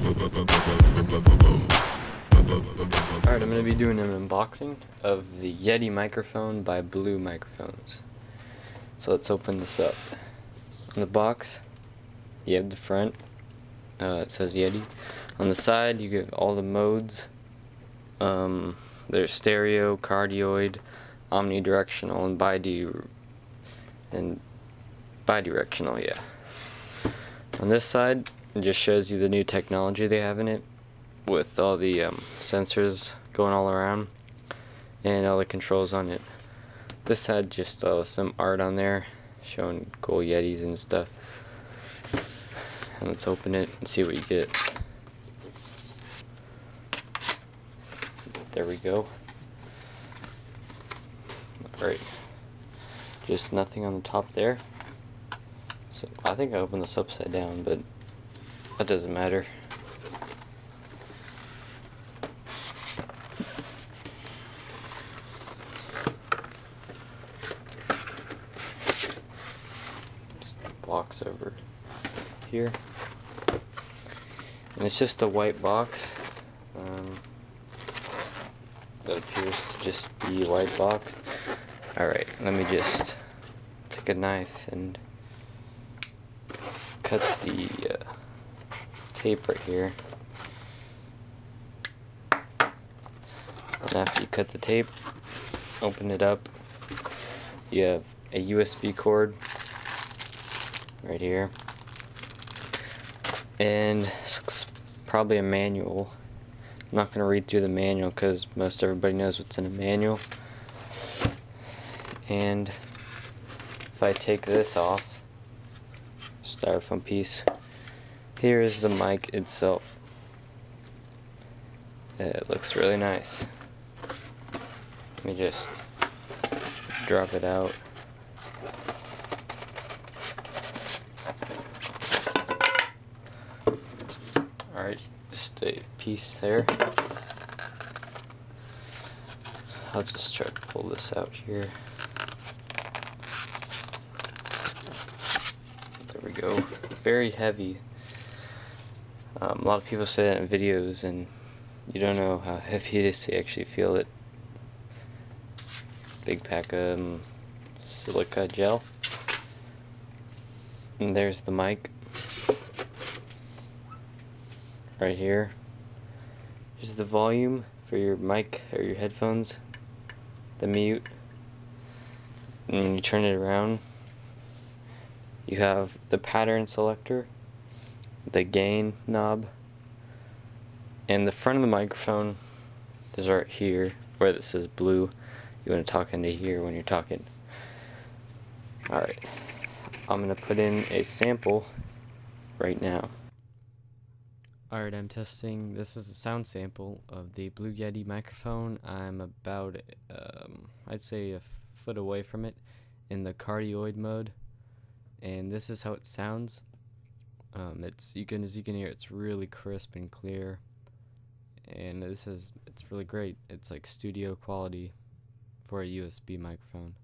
Alright, I'm going to be doing an unboxing of the Yeti microphone by Blue Microphones. So let's open this up. On the box, you have the front, it says Yeti. On the side, you get all the modes. There's stereo, cardioid, omnidirectional, and bidirectional, yeah. On this side, it just shows you the new technology they have in it, with all the sensors going all around and all the controls on it. This side just some art on there showing cool Yetis and stuff. And let's open it and see what you get. There we go. Alright, just nothing on the top there. So I think I opened this upside down, but that doesn't matter. Just the box over here, and it's just a white box. That appears to just be a white box. Alright, let me just take a knife and cut the tape right here. And after you cut the tape, open it up, you have a USB cord right here, and it's probably a manual. I'm not going to read through the manual because most everybody knows what's in a manual. And if I take this off, styrofoam piece, here is the mic itself. It looks really nice. Let me just drop it out. Alright, just a piece there. I'll just try to pull this out here. There we go. Very heavy. A lot of people say that in videos, and you don't know how heavy it is to actually feel it. Big pack of silica gel. And there's the mic. Right here. Here's the volume for your mic or your headphones. The mute. And when you turn it around, you have the pattern selector, the gain knob, and the front of the microphone is right here where this says blue. You want to talk into here when you're talking. Alright, I'm going to put in a sample right now. Alright, I'm testing. This is a sound sample of the Blue Yeti microphone. I'm about, I'd say a foot away from it in the cardioid mode. And this is how it sounds. As you can hear, it's really crisp and clear. And it's really great. It's like studio quality for a USB microphone.